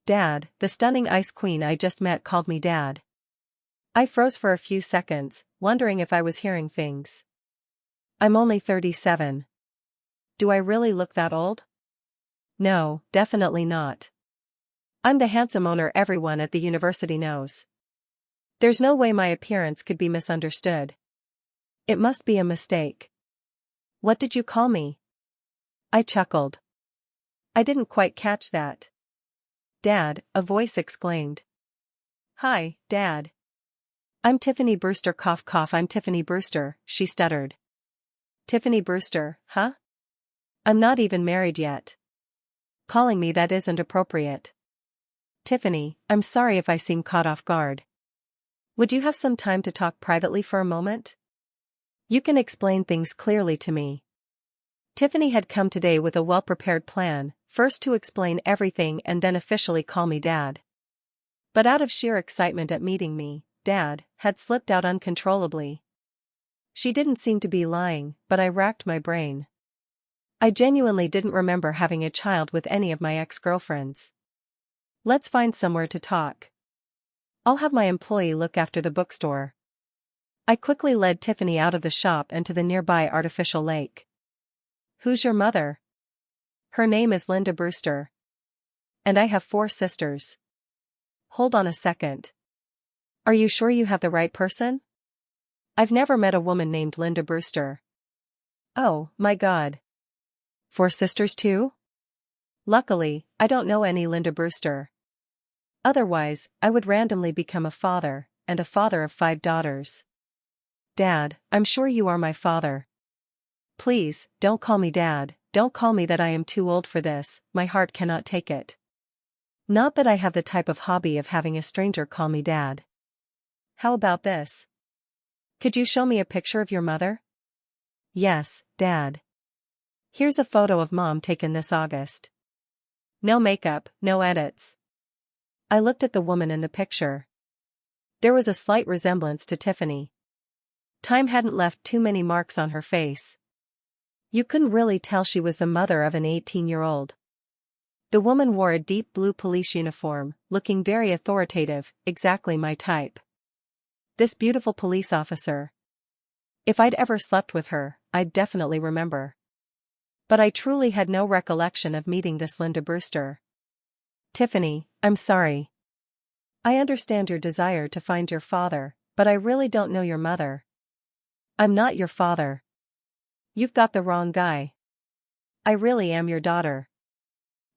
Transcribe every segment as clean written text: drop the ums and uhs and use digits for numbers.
Dad, the stunning ice queen I just met called me Dad. I froze for a few seconds, wondering if I was hearing things. I'm only 37. Do I really look that old? No, definitely not. I'm the handsome owner everyone at the university knows. There's no way my appearance could be misunderstood. It must be a mistake. What did you call me? I chuckled. I didn't quite catch that. Dad, a voice exclaimed. Hi, Dad. I'm Tiffany Brewster cough cough I'm Tiffany Brewster, she stuttered. Tiffany Brewster, huh? I'm not even married yet. Calling me that isn't appropriate. Tiffany, I'm sorry if I seem caught off guard. Would you have some time to talk privately for a moment? You can explain things clearly to me. Tiffany had come today with a well-prepared plan, first to explain everything and then officially call me Dad. But out of sheer excitement at meeting me, Dad had slipped out uncontrollably. She didn't seem to be lying, but I racked my brain. I genuinely didn't remember having a child with any of my ex-girlfriends. Let's find somewhere to talk. I'll have my employee look after the bookstore. I quickly led Tiffany out of the shop and to the nearby artificial lake. Who's your mother? Her name is Linda Brewster. And I have 4 sisters. Hold on a second. Are you sure you have the right person? I've never met a woman named Linda Brewster. Oh, my God. 4 sisters too? Luckily, I don't know any Linda Brewster. Otherwise, I would randomly become a father, and a father of 5 daughters. Dad, I'm sure you are my father. Please, don't call me Dad, don't call me that I am too old for this, my heart cannot take it. Not that I have the type of hobby of having a stranger call me Dad. How about this? Could you show me a picture of your mother? Yes, Dad. Here's a photo of Mom taken this August. No makeup, no edits. I looked at the woman in the picture. There was a slight resemblance to Tiffany. Time hadn't left too many marks on her face. You couldn't really tell she was the mother of an 18-year-old. The woman wore a deep blue police uniform, looking very authoritative, exactly my type. This beautiful police officer. If I'd ever slept with her, I'd definitely remember. But I truly had no recollection of meeting this Linda Brewster. Tiffany, I'm sorry. I understand your desire to find your father, but I really don't know your mother. I'm not your father. You've got the wrong guy. I really am your daughter.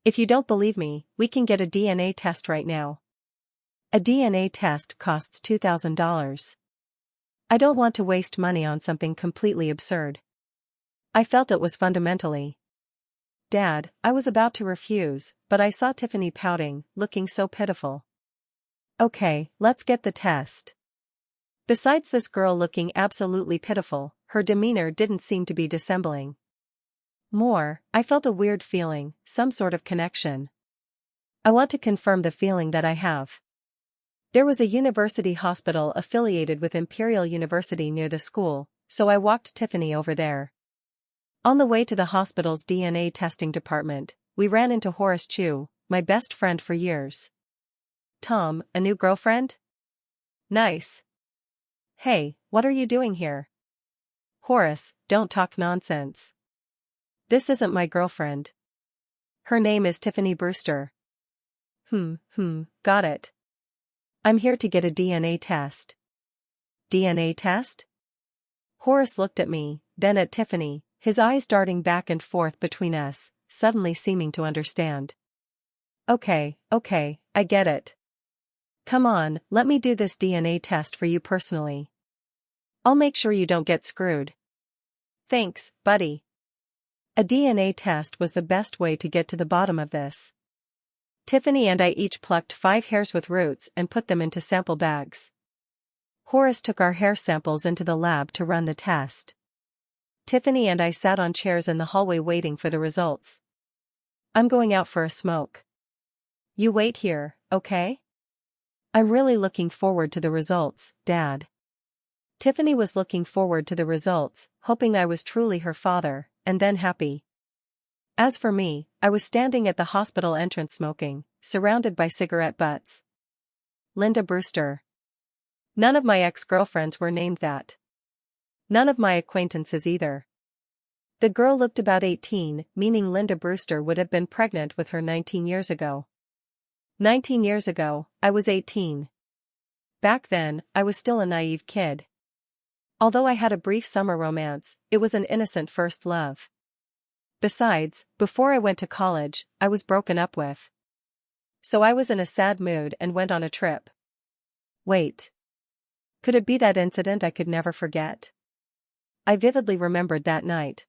If you don't believe me, we can get a DNA test right now. A DNA test costs $2,000. I don't want to waste money on something completely absurd. I felt it was fundamentally. Dad, I was about to refuse, but I saw Tiffany pouting, looking so pitiful. Okay, let's get the test. Besides this girl looking absolutely pitiful, her demeanor didn't seem to be dissembling. More, I felt a weird feeling, some sort of connection. I want to confirm the feeling that I have. There was a university hospital affiliated with Imperial University near the school, so I walked Tiffany over there. On the way to the hospital's DNA testing department, we ran into Horace Chu, my best friend for years. Tom, a new girlfriend? Nice. Hey, what are you doing here? Horace, don't talk nonsense. This isn't my girlfriend. Her name is Tiffany Brewster. Got it. I'm here to get a DNA test. DNA test? Horace looked at me, then at Tiffany, his eyes darting back and forth between us, suddenly seeming to understand. Okay, I get it. Come on, let me do this DNA test for you personally. I'll make sure you don't get screwed. Thanks, buddy. A DNA test was the best way to get to the bottom of this. Tiffany and I each plucked 5 hairs with roots and put them into sample bags. Horace took our hair samples into the lab to run the test. Tiffany and I sat on chairs in the hallway waiting for the results. I'm going out for a smoke. You wait here, okay? I'm really looking forward to the results, Dad. Tiffany was looking forward to the results, hoping I was truly her father, and then happy. As for me, I was standing at the hospital entrance smoking, surrounded by cigarette butts. Linda Brewster. None of my ex-girlfriends were named that. None of my acquaintances either. The girl looked about 18, meaning Linda Brewster would have been pregnant with her 19 years ago. 19 years ago, I was 18. Back then, I was still a naive kid. Although I had a brief summer romance, it was an innocent first love. Besides, before I went to college, I was broken up with. So I was in a sad mood and went on a trip. Wait. Could it be that incident I could never forget? I vividly remembered that night.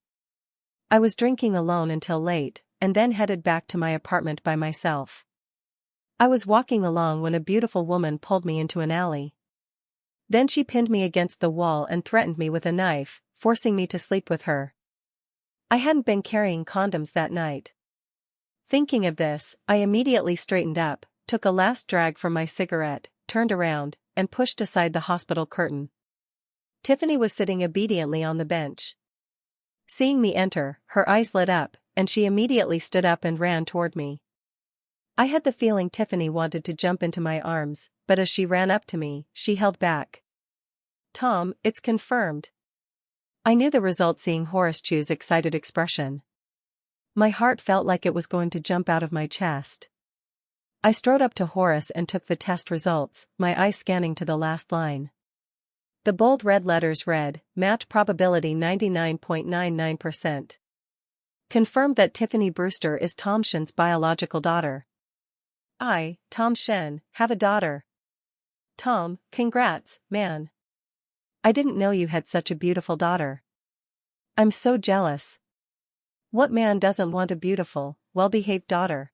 I was drinking alone until late, and then headed back to my apartment by myself. I was walking along when a beautiful woman pulled me into an alley. Then she pinned me against the wall and threatened me with a knife, forcing me to sleep with her. I hadn't been carrying condoms that night. Thinking of this, I immediately straightened up, took a last drag from my cigarette, turned around, and pushed aside the hospital curtain. Tiffany was sitting obediently on the bench. Seeing me enter, her eyes lit up, and she immediately stood up and ran toward me. I had the feeling Tiffany wanted to jump into my arms, but as she ran up to me, she held back. "Tom, it's confirmed." I knew the result seeing Horace Chu's excited expression. My heart felt like it was going to jump out of my chest. I strode up to Horace and took the test results, my eyes scanning to the last line. The bold red letters read, "Match probability 99.99%. Confirmed that Tiffany Brewster is Tom Shen's biological daughter. I, Tom Shen, have a daughter. Tom, congrats, man. I didn't know you had such a beautiful daughter. I'm so jealous. What man doesn't want a beautiful, well-behaved daughter?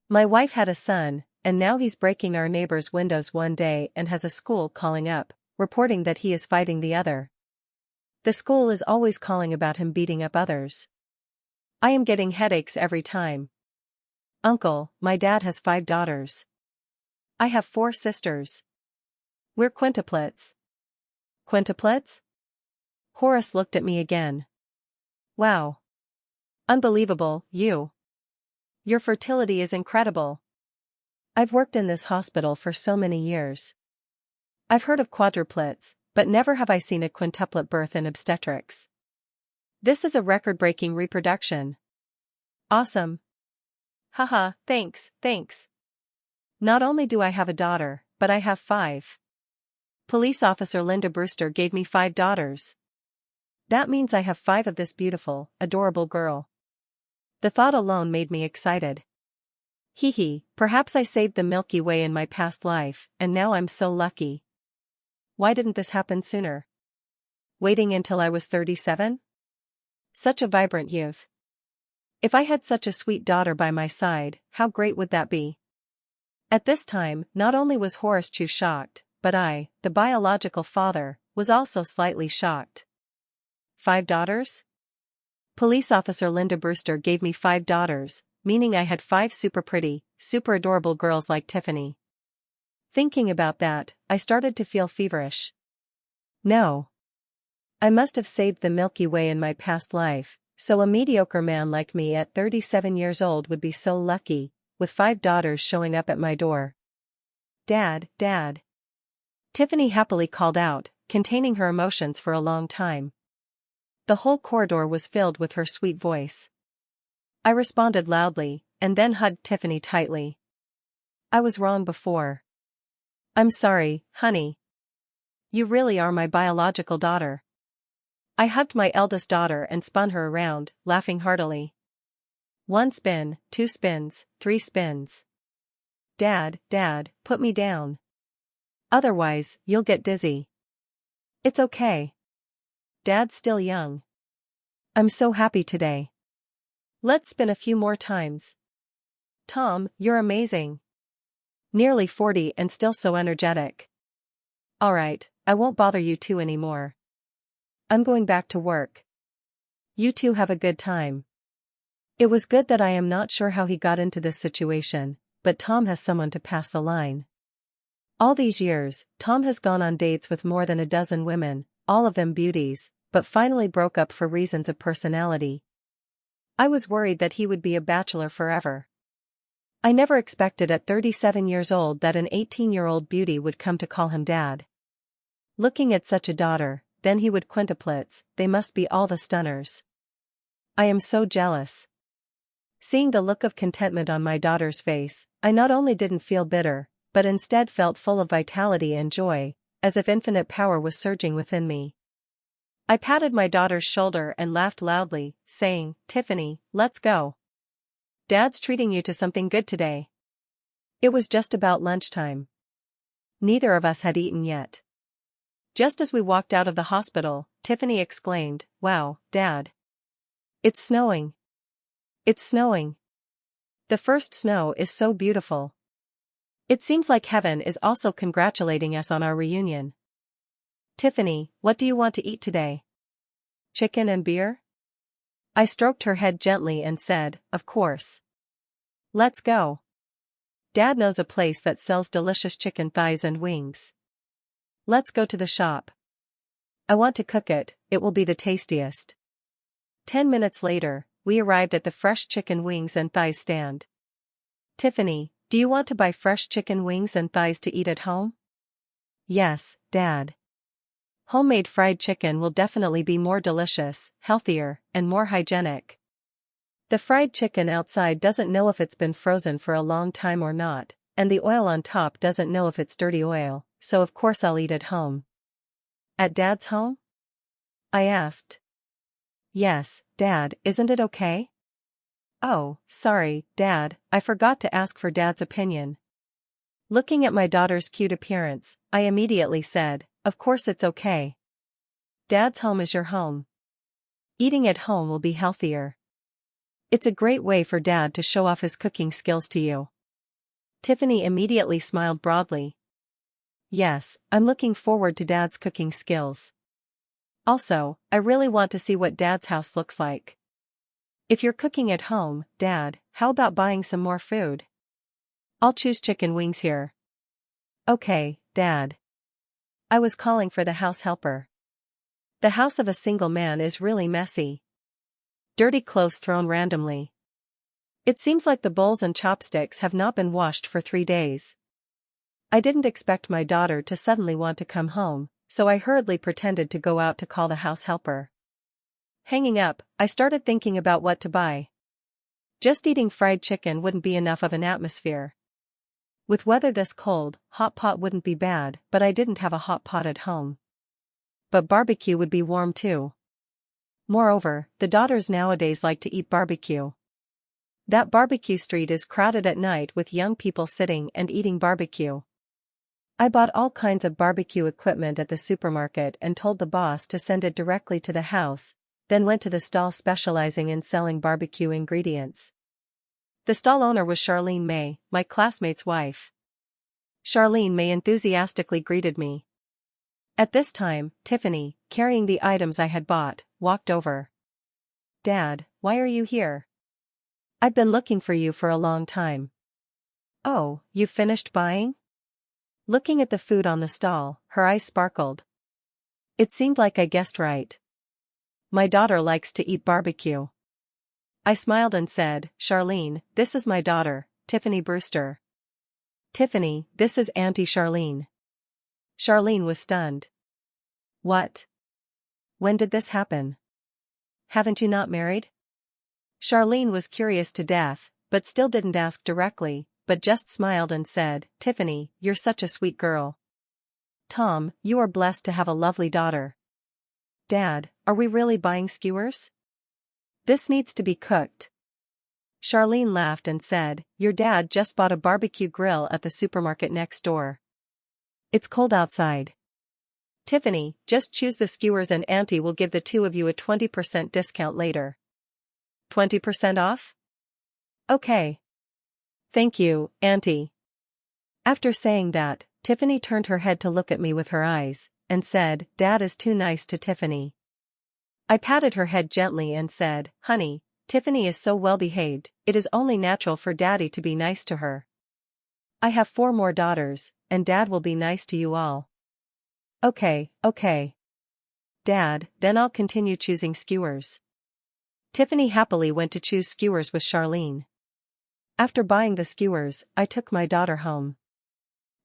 My wife had a son, and now he's breaking our neighbor's windows one day and has a school calling up, reporting that he is fighting the other. The school is always calling about him beating up others. I am getting headaches every time. Uncle, my dad has 5 daughters. I have 4 sisters. We're quintuplets." "Quintuplets?" Horace looked at me again. "Wow. Unbelievable, you. Your fertility is incredible. I've worked in this hospital for so many years. I've heard of quadruplets, but never have I seen a quintuplet birth in obstetrics. This is a record-breaking reproduction. Awesome. Haha, thanks. Not only do I have a daughter, but I have 5. Police officer Linda Brewster gave me 5 daughters. That means I have 5 of this beautiful, adorable girl. The thought alone made me excited. Perhaps I saved the Milky Way in my past life, and now I'm so lucky. Why didn't this happen sooner? Waiting until I was 37? Such a vibrant youth. If I had such a sweet daughter by my side, how great would that be? At this time, not only was Horace Chu shocked, but I, the biological father, was also slightly shocked. 5 daughters? Police officer Linda Brewster gave me 5 daughters, meaning I had 5 super pretty, super adorable girls like Tiffany. Thinking about that, I started to feel feverish. No. I must have saved the Milky Way in my past life, so a mediocre man like me at 37 years old would be so lucky, with 5 daughters showing up at my door. Dad. Tiffany happily called out, containing her emotions for a long time. The whole corridor was filled with her sweet voice. I responded loudly, and then hugged Tiffany tightly. I was wrong before. I'm sorry, honey. You really are my biological daughter. I hugged my eldest daughter and spun her around, laughing heartily. 1 spin, 2 spins, 3 spins. Dad, put me down. Otherwise, you'll get dizzy. It's okay. Dad's still young. I'm so happy today. Let's spin a few more times. Tom, you're amazing. Nearly 40 and still so energetic. Alright, I won't bother you 2 anymore. I'm going back to work. You 2 have a good time. It was good that I am not sure how he got into this situation, but Tom has someone to pass the line. All these years, Tom has gone on dates with more than a dozen women, all of them beauties, but finally broke up for reasons of personality. I was worried that he would be a bachelor forever. I never expected at 37 years old that an 18-year-old beauty would come to call him dad. Looking at such a daughter, then he would quintuplets, they must be all the stunners. I am so jealous. Seeing the look of contentment on my daughter's face, I not only didn't feel bitter, but instead felt full of vitality and joy, as if infinite power was surging within me. I patted my daughter's shoulder and laughed loudly, saying, "Tiffany, let's go. Dad's treating you to something good today." It was just about lunchtime. Neither of us had eaten yet. Just as we walked out of the hospital, Tiffany exclaimed, "Wow, Dad. It's snowing. It's snowing. The first snow is so beautiful. It seems like heaven is also congratulating us on our reunion." "Tiffany, what do you want to eat today? Chicken and beer?" I stroked her head gently and said, "Of course. Let's go. Dad knows a place that sells delicious chicken thighs and wings. Let's go to the shop. I want to cook it, it will be the tastiest." 10 minutes later, we arrived at the fresh chicken wings and thighs stand. "Tiffany, do you want to buy fresh chicken wings and thighs to eat at home?" "Yes, Dad. Homemade fried chicken will definitely be more delicious, healthier, and more hygienic. The fried chicken outside doesn't know if it's been frozen for a long time or not, and the oil on top doesn't know if it's dirty oil, so of course I'll eat at home." "At Dad's home?" I asked. "Yes, Dad, isn't it okay?" "Oh, sorry, Dad, I forgot to ask for Dad's opinion." Looking at my daughter's cute appearance, I immediately said, "Of course it's okay. Dad's home is your home. Eating at home will be healthier. It's a great way for Dad to show off his cooking skills to you." Tiffany immediately smiled broadly. "Yes, I'm looking forward to Dad's cooking skills. Also, I really want to see what Dad's house looks like. If you're cooking at home, Dad, how about buying some more food? I'll choose chicken wings here." "Okay, Dad." I was calling for the house helper. The house of a single man is really messy. Dirty clothes thrown randomly. It seems like the bowls and chopsticks have not been washed for 3 days. I didn't expect my daughter to suddenly want to come home, so I hurriedly pretended to go out to call the house helper. Hanging up, I started thinking about what to buy. Just eating fried chicken wouldn't be enough of an atmosphere. With weather this cold, hot pot wouldn't be bad, but I didn't have a hot pot at home. But barbecue would be warm too. Moreover, the daughters nowadays like to eat barbecue. That barbecue street is crowded at night with young people sitting and eating barbecue. I bought all kinds of barbecue equipment at the supermarket and told the boss to send it directly to the house, then went to the stall specializing in selling barbecue ingredients. The stall owner was Charlene May, my classmate's wife. Charlene May enthusiastically greeted me. At this time, Tiffany, carrying the items I had bought, walked over. "Dad, why are you here? I've been looking for you for a long time." "Oh, you've finished buying?" Looking at the food on the stall, her eyes sparkled. It seemed like I guessed right. My daughter likes to eat barbecue. I smiled and said, "Charlene, this is my daughter, Tiffany Brewster." "Tiffany, this is Auntie Charlene." Charlene was stunned. "What? When did this happen? Haven't you not married?" Charlene was curious to death, but still didn't ask directly, but just smiled and said, "Tiffany, you're such a sweet girl. Tom, you are blessed to have a lovely daughter." "Dad, are we really buying skewers? This needs to be cooked." Charlene laughed and said, "Your dad just bought a barbecue grill at the supermarket next door. It's cold outside. Tiffany, just choose the skewers and Auntie will give the two of you a 20% discount later." 20% off? Okay. Thank you, Auntie. After saying that, Tiffany turned her head to look at me with her eyes, and said, "Dad is too nice to Tiffany." I patted her head gently and said, "Honey, Tiffany is so well behaved, it is only natural for Daddy to be nice to her. I have 4 more daughters, and Dad will be nice to you all." Okay. Dad, then I'll continue choosing skewers." Tiffany happily went to choose skewers with Charlene. After buying the skewers, I took my daughter home.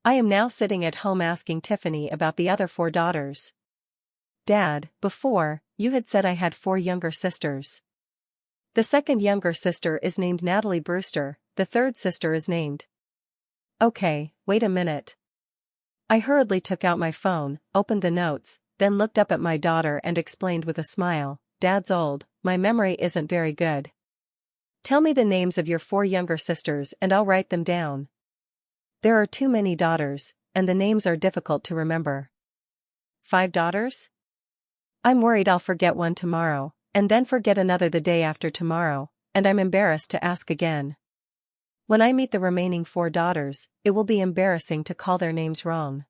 I am now sitting at home asking Tiffany about the other 4 daughters. Dad, before, you had said I had 4 younger sisters. The second younger sister is named Natalie Brewster, the third sister is named. Okay, wait a minute. I hurriedly took out my phone, opened the notes, then looked up at my daughter and explained with a smile, Dad's old, my memory isn't very good. Tell me the names of your 4 younger sisters and I'll write them down. There are too many daughters, and the names are difficult to remember. 5 daughters? I'm worried I'll forget one tomorrow, and then forget another the day after tomorrow, and I'm embarrassed to ask again. When I meet the remaining 4 daughters, it will be embarrassing to call their names wrong.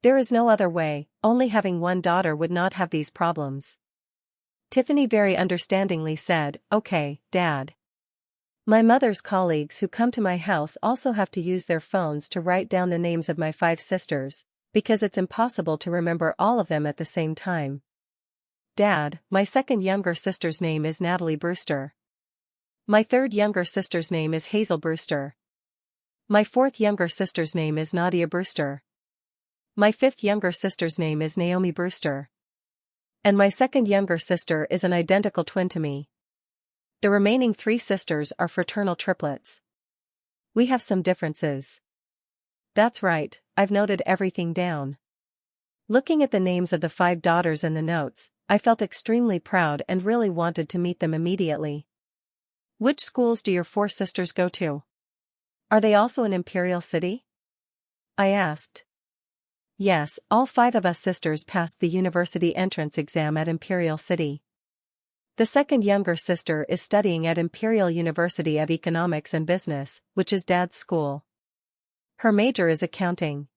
There is no other way, only having one daughter would not have these problems. Tiffany very understandingly said, Okay, Dad. My mother's colleagues who come to my house also have to use their phones to write down the names of my 5 sisters, because it's impossible to remember all of them at the same time. Dad, my second younger sister's name is Natalie Brewster. My third younger sister's name is Hazel Brewster. My fourth younger sister's name is Nadia Brewster. My fifth younger sister's name is Naomi Brewster. And my second younger sister is an identical twin to me. The remaining 3 sisters are fraternal triplets. We have some differences. That's right, I've noted everything down. Looking at the names of the 5 daughters in the notes, I felt extremely proud and really wanted to meet them immediately. Which schools do your 4 sisters go to? Are they also in Imperial City? I asked. Yes, all 5 of us sisters passed the university entrance exam at Imperial City. The second younger sister is studying at Imperial University of Economics and Business, which is Dad's school. Her major is accounting.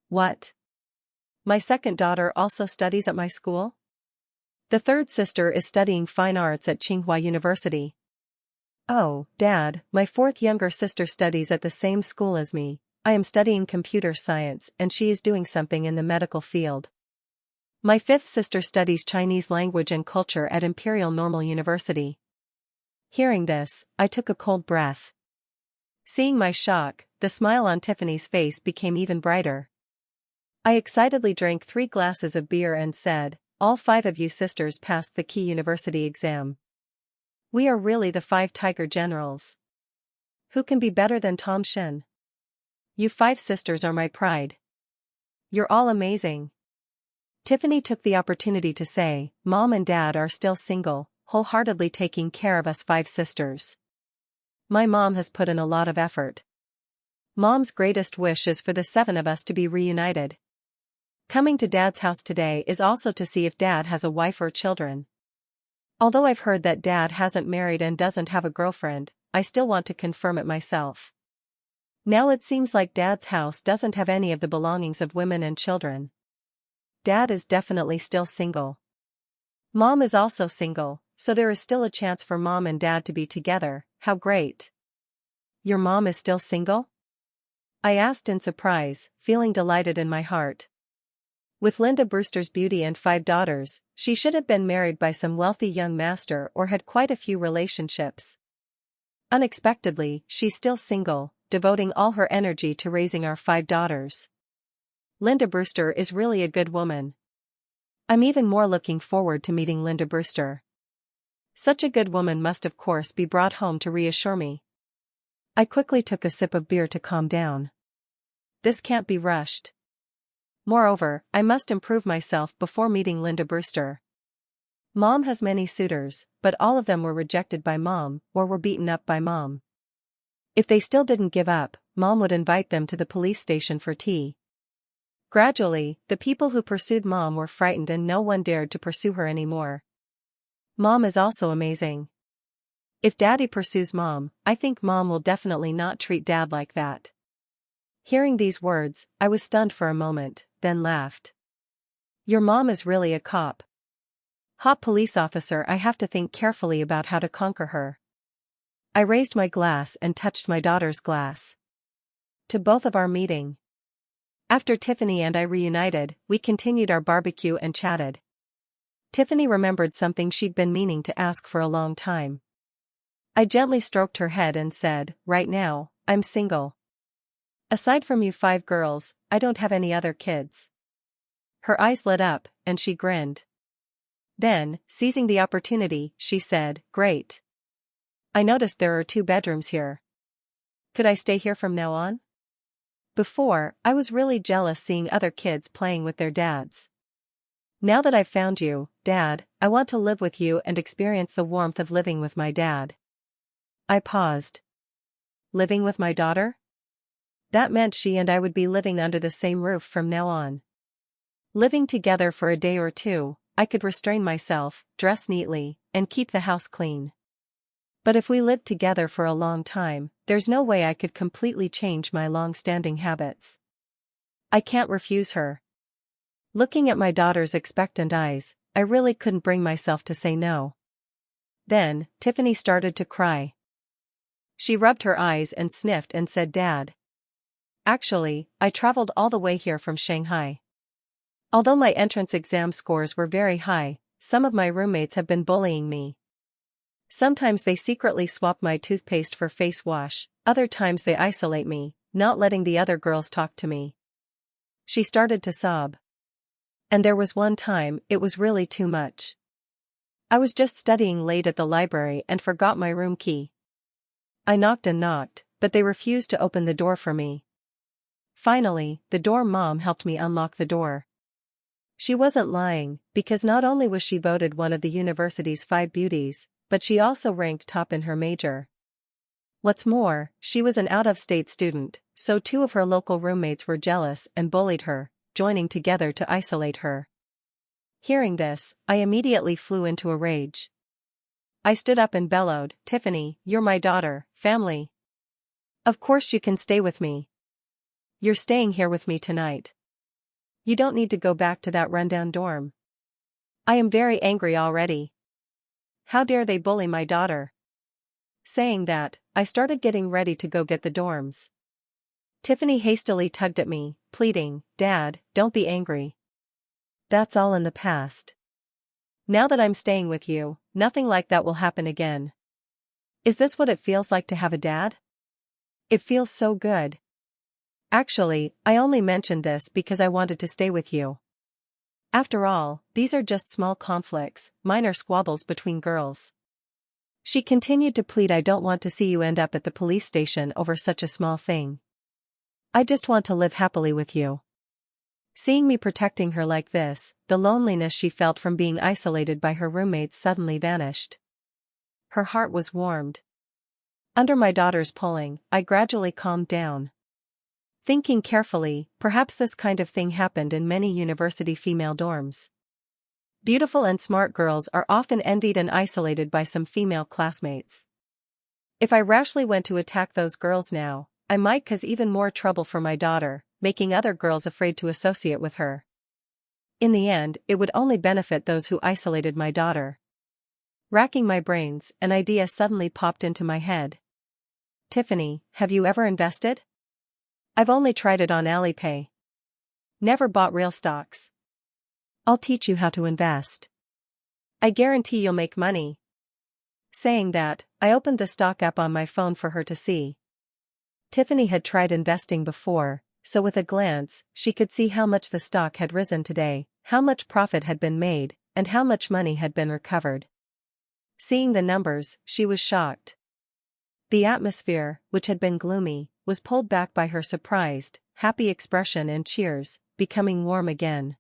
What? My second daughter also studies at my school? The third sister is studying fine arts at Tsinghua University. Oh, Dad, my 4th younger sister studies at the same school as me. I am studying computer science and she is doing something in the medical field. My 5th sister studies Chinese language and culture at Imperial Normal University. Hearing this, I took a cold breath. Seeing my shock, the smile on Tiffany's face became even brighter. I excitedly drank 3 glasses of beer and said, all 5 of you sisters passed the key university exam. We are really the 5 Tiger Generals. Who can be better than Tom Shin? You 5 sisters are my pride. You're all amazing. Tiffany took the opportunity to say, Mom and Dad are still single, wholeheartedly taking care of us 5 sisters. My mom has put in a lot of effort. Mom's greatest wish is for the 7 of us to be reunited. Coming to Dad's house today is also to see if Dad has a wife or children. Although I've heard that Dad hasn't married and doesn't have a girlfriend, I still want to confirm it myself. Now it seems like Dad's house doesn't have any of the belongings of women and children. Dad is definitely still single. Mom is also single, so there is still a chance for Mom and Dad to be together. How great. Your mom is still single? I asked in surprise, feeling delighted in my heart. With Linda Brewster's beauty and 5 daughters, she should have been married by some wealthy young master or had quite a few relationships. Unexpectedly, she's still single, devoting all her energy to raising our 5 daughters. Linda Brewster is really a good woman. I'm even more looking forward to meeting Linda Brewster. Such a good woman must of course be brought home to reassure me. I quickly took a sip of beer to calm down. This can't be rushed. Moreover, I must improve myself before meeting Linda Brewster. Mom has many suitors, but all of them were rejected by Mom or were beaten up by Mom. If they still didn't give up, Mom would invite them to the police station for tea. Gradually, the people who pursued Mom were frightened and no one dared to pursue her anymore. Mom is also amazing. If Daddy pursues Mom, I think Mom will definitely not treat Dad like that. Hearing these words, I was stunned for a moment, then laughed. Your mom is really a cop. Hot police officer. I have to think carefully about how to conquer her. I raised my glass and touched my daughter's glass. To both of our meeting. After Tiffany and I reunited, we continued our barbecue and chatted. Tiffany remembered something she'd been meaning to ask for a long time. I gently stroked her head and said, "Right now, I'm single. Aside from you 5 girls, I don't have any other kids." Her eyes lit up, and she grinned. Then, seizing the opportunity, she said, "Great. I noticed there are 2 bedrooms here. Could I stay here from now on?" Before, I was really jealous seeing other kids playing with their dads. Now that I've found you, Dad, I want to live with you and experience the warmth of living with my dad. I paused. Living with my daughter? That meant she and I would be living under the same roof from now on. Living together for a day or two, I could restrain myself, dress neatly, and keep the house clean. But if we lived together for a long time, there's no way I could completely change my long-standing habits. I can't refuse her. Looking at my daughter's expectant eyes, I really couldn't bring myself to say no. Then, Tiffany started to cry. She rubbed her eyes and sniffed and said, "Dad. Actually, I traveled all the way here from Shanghai. Although my entrance exam scores were very high, some of my roommates have been bullying me. Sometimes they secretly swap my toothpaste for face wash, other times they isolate me, not letting the other girls talk to me." She started to sob. And there was one time, it was really too much. I was just studying late at the library and forgot my room key. I knocked and knocked, but they refused to open the door for me. Finally, the dorm mom helped me unlock the door. She wasn't lying, because not only was she voted one of the university's 5 beauties, but she also ranked top in her major. What's more, she was an out-of-state student, so 2 of her local roommates were jealous and bullied her, joining together to isolate her. Hearing this, I immediately flew into a rage. I stood up and bellowed, "Tiffany, you're my daughter, family. Of course you can stay with me. You're staying here with me tonight. You don't need to go back to that rundown dorm. I am very angry already. How dare they bully my daughter?" Saying that, I started getting ready to go get the dorms. Tiffany hastily tugged at me, pleading, "Dad, don't be angry. That's all in the past. Now that I'm staying with you, nothing like that will happen again. Is this what it feels like to have a dad? It feels so good. Actually, I only mentioned this because I wanted to stay with you. After all, these are just small conflicts, minor squabbles between girls." She continued to plead, "I don't want to see you end up at the police station over such a small thing. I just want to live happily with you." Seeing me protecting her like this, the loneliness she felt from being isolated by her roommates suddenly vanished. Her heart was warmed. Under my daughter's pulling, I gradually calmed down. Thinking carefully, perhaps this kind of thing happened in many university female dorms. Beautiful and smart girls are often envied and isolated by some female classmates. If I rashly went to attack those girls now, I might cause even more trouble for my daughter, making other girls afraid to associate with her. In the end, it would only benefit those who isolated my daughter. Racking my brains, an idea suddenly popped into my head. "Tiffany, have you ever invested?" "I've only tried it on Alipay. Never bought real stocks." "I'll teach you how to invest. I guarantee you'll make money." Saying that, I opened the stock app on my phone for her to see. Tiffany had tried investing before, so with a glance, she could see how much the stock had risen today, how much profit had been made, and how much money had been recovered. Seeing the numbers, she was shocked. The atmosphere, which had been gloomy, was pulled back by her surprised, happy expression and cheers, becoming warm again.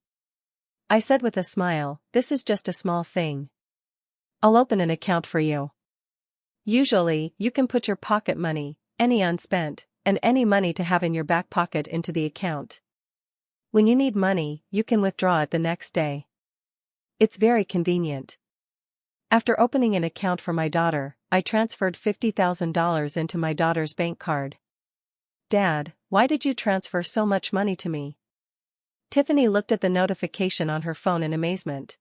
I said with a smile, "This is just a small thing. I'll open an account for you. Usually, you can put your pocket money, any unspent, and any money to have in your back pocket into the account. When you need money, you can withdraw it the next day. It's very convenient." After opening an account for my daughter, I transferred $50,000 into my daughter's bank card. "Dad, why did you transfer so much money to me?" Tiffany looked at the notification on her phone in amazement.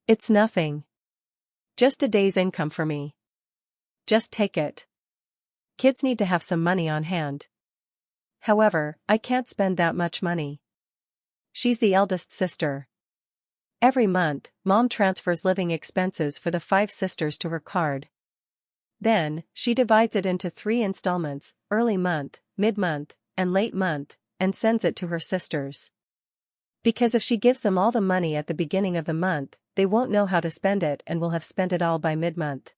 "It's nothing. Just a day's income for me. Just take it. Kids need to have some money on hand. However, I can't spend that much money. She's the eldest sister." Every month, Mom transfers living expenses for the 5 sisters to her card. Then, she divides it into 3 installments, early month, mid-month, and late month, and sends it to her sisters. Because if she gives them all the money at the beginning of the month, they won't know how to spend it and will have spent it all by mid-month.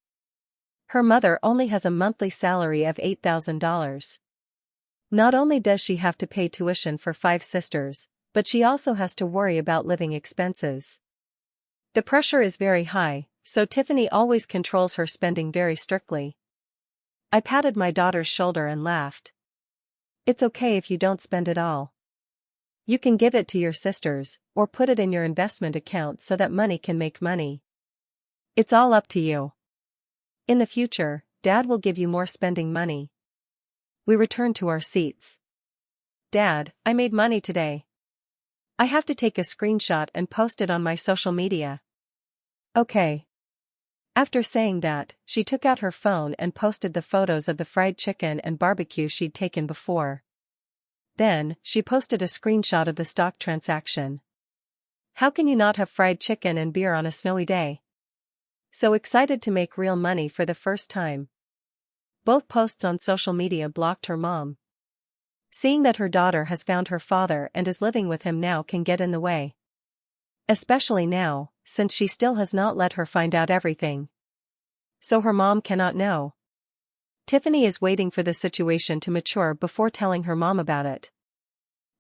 Her mother only has a monthly salary of $8,000. Not only does she have to pay tuition for 5 sisters, but she also has to worry about living expenses. The pressure is very high, so Tiffany always controls her spending very strictly. I patted my daughter's shoulder and laughed. It's okay if you don't spend it all. You can give it to your sisters, or put it in your investment account so that money can make money. It's all up to you. In the future, Dad will give you more spending money. We returned to our seats. Dad, I made money today. I have to take a screenshot and post it on my social media. Okay. After saying that, she took out her phone and posted the photos of the fried chicken and barbecue she'd taken before. Then, she posted a screenshot of the stock transaction. How can you not have fried chicken and beer on a snowy day? So excited to make real money for the first time. Both posts on social media blocked her mom. Seeing that her daughter has found her father and is living with him now can get in the way. Especially now, since she still has not let her find out everything. So her mom cannot know. Tiffany is waiting for the situation to mature before telling her mom about it.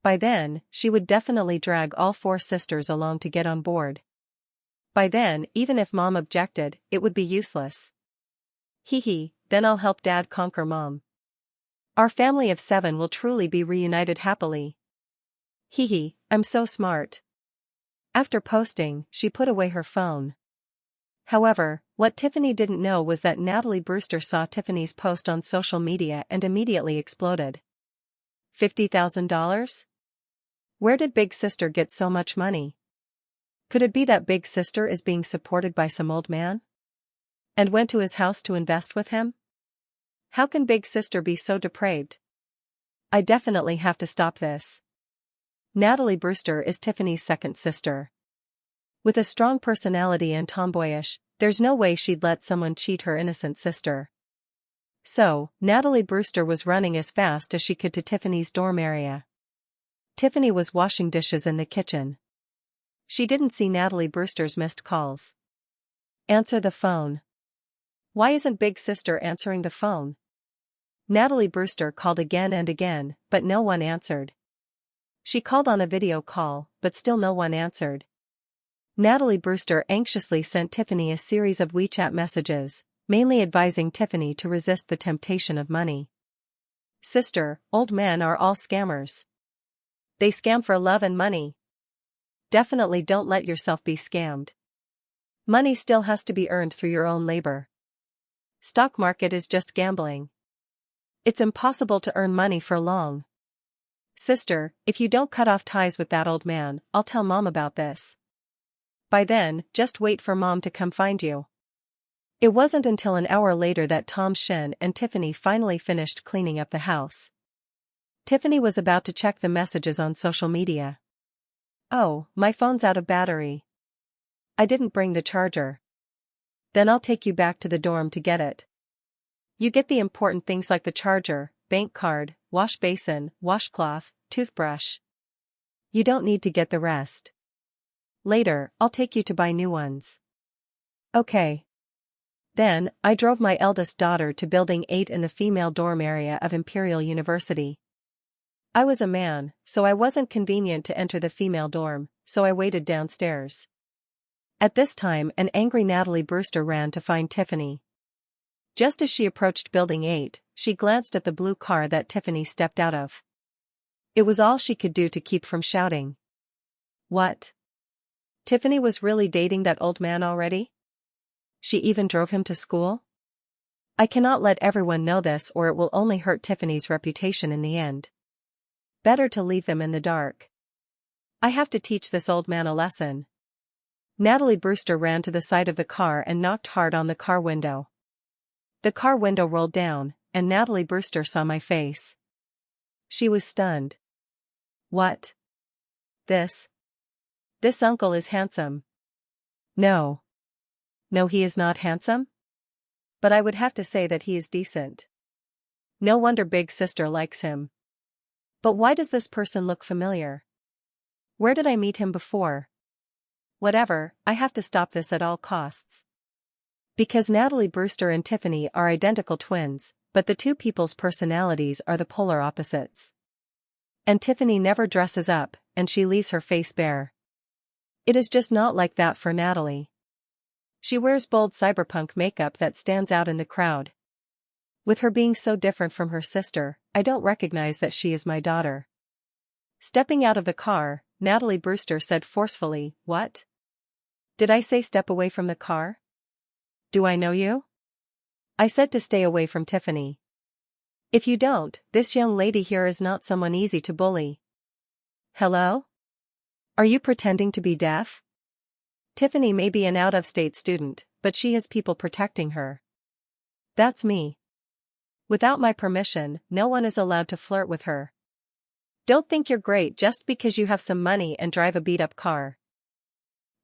By then, she would definitely drag all 4 sisters along to get on board. By then, even if mom objected, it would be useless. Hee, then I'll help Dad conquer mom. Our family of 7 will truly be reunited happily. Hee, I'm so smart. After posting, she put away her phone. However, what Tiffany didn't know was that Natalie Brewster saw Tiffany's post on social media and immediately exploded. $50,000? Where did Big Sister get so much money? Could it be that Big Sister is being supported by some old man? And went to his house to invest with him? How can Big Sister be so depraved? I definitely have to stop this. Natalie Brewster is Tiffany's second sister. With a strong personality and tomboyish, there's no way she'd let someone cheat her innocent sister. So, Natalie Brewster was running as fast as she could to Tiffany's dorm area. Tiffany was washing dishes in the kitchen. She didn't see Natalie Brewster's missed calls. Answer the phone. Why isn't Big Sister answering the phone? Natalie Brewster called again and again, but no one answered. She called on a video call, but still no one answered. Natalie Brewster anxiously sent Tiffany a series of WeChat messages, mainly advising Tiffany to resist the temptation of money. Sister, old men are all scammers. They scam for love and money. Definitely don't let yourself be scammed. Money still has to be earned through your own labor. Stock market is just gambling. It's impossible to earn money for long. Sister, if you don't cut off ties with that old man, I'll tell Mom about this. By then, just wait for Mom to come find you. It wasn't until an hour later that Tom Shen and Tiffany finally finished cleaning up the house. Tiffany was about to check the messages on social media. Oh, my phone's out of battery. I didn't bring the charger. Then I'll take you back to the dorm to get it. You get the important things like the charger, bank card, wash basin, washcloth, toothbrush. You don't need to get the rest. Later, I'll take you to buy new ones. Okay. Then, I drove my eldest daughter to Building 8 in the female dorm area of Imperial University. I was a man, so I wasn't convenient to enter the female dorm, so I waited downstairs. At this time, an angry Natalie Brewster ran to find Tiffany. Just as she approached Building 8, she glanced at the blue car that Tiffany stepped out of. It was all she could do to keep from shouting. What? Tiffany was really dating that old man already? She even drove him to school? I cannot let everyone know this or it will only hurt Tiffany's reputation in the end. Better to leave them in the dark. I have to teach this old man a lesson. Natalie Brewster ran to the side of the car and knocked hard on the car window. The car window rolled down, and Natalie Brewster saw my face. She was stunned. What? This uncle is handsome. No. No, he is not handsome? But I would have to say that he is decent. No wonder big sister likes him. But why does this person look familiar? Where did I meet him before? Whatever, I have to stop this at all costs. Because Natalie Brewster and Tiffany are identical twins, but the two people's personalities are the polar opposites. And Tiffany never dresses up, and she leaves her face bare. It is just not like that for Natalie. She wears bold cyberpunk makeup that stands out in the crowd. With her being so different from her sister, I don't recognize that she is my daughter. Stepping out of the car, Natalie Brewster said forcefully, "What? Did I say step away from the car? Do I know you?" I said to stay away from Tiffany. If you don't, this young lady here is not someone easy to bully. Hello? Are you pretending to be deaf? Tiffany may be an out-of-state student, but she has people protecting her. That's me. Without my permission, no one is allowed to flirt with her. Don't think you're great just because you have some money and drive a beat-up car.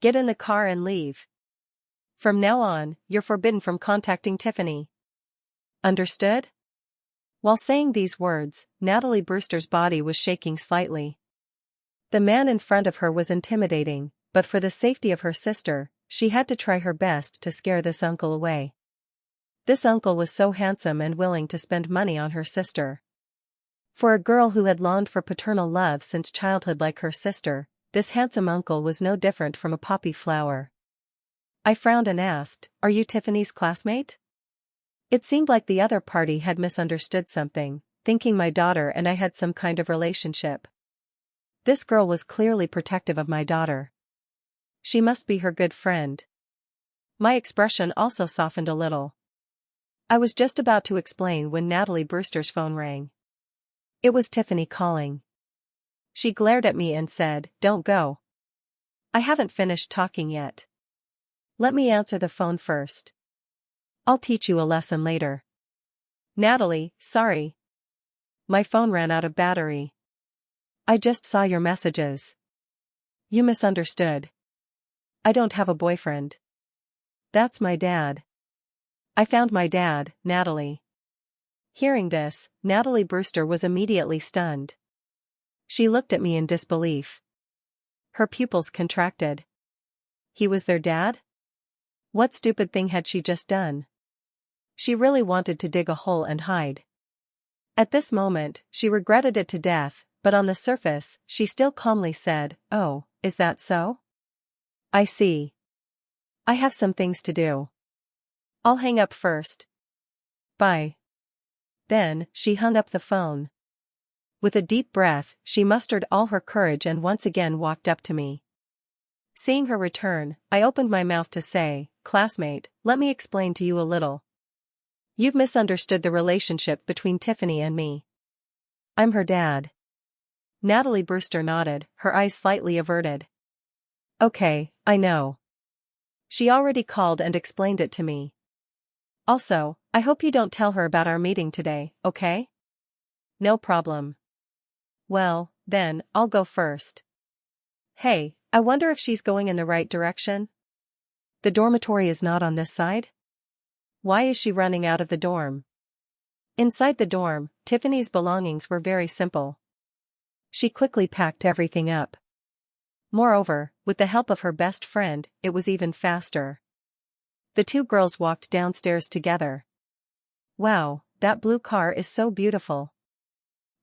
Get in the car and leave. From now on, you're forbidden from contacting Tiffany. Understood? While saying these words, Natalie Brewster's body was shaking slightly. The man in front of her was intimidating, but for the safety of her sister, she had to try her best to scare this uncle away. This uncle was so handsome and willing to spend money on her sister. For a girl who had longed for paternal love since childhood like her sister, this handsome uncle was no different from a poppy flower. I frowned and asked, "Are you Tiffany's classmate?" It seemed like the other party had misunderstood something, thinking my daughter and I had some kind of relationship. This girl was clearly protective of my daughter. She must be her good friend. My expression also softened a little. I was just about to explain when Natalie Brewster's phone rang. It was Tiffany calling. She glared at me and said, "Don't go. I haven't finished talking yet. Let me answer the phone first. I'll teach you a lesson later." Natalie, sorry. My phone ran out of battery. I just saw your messages. You misunderstood. I don't have a boyfriend. That's my dad. I found my dad, Natalie. Hearing this, Natalie Brewster was immediately stunned. She looked at me in disbelief. Her pupils contracted. He was their dad? What stupid thing had she just done? She really wanted to dig a hole and hide. At this moment, she regretted it to death, but on the surface, she still calmly said, "Oh, is that so? I see. I have some things to do. I'll hang up first. Bye." Then, she hung up the phone. With a deep breath, she mustered all her courage and once again walked up to me. Seeing her return, I opened my mouth to say, "Classmate, let me explain to you a little. You've misunderstood the relationship between Tiffany and me. I'm her dad." Natalie Brewster nodded, her eyes slightly averted. "Okay, I know. She already called and explained it to me. Also, I hope you don't tell her about our meeting today, okay?" "No problem." "Well, then, I'll go first. Hey, I wonder if she's going in the right direction? The dormitory is not on this side? Why is she running out of the dorm?" Inside the dorm, Tiffany's belongings were very simple. She quickly packed everything up. Moreover, with the help of her best friend, it was even faster. The two girls walked downstairs together. "Wow, that blue car is so beautiful.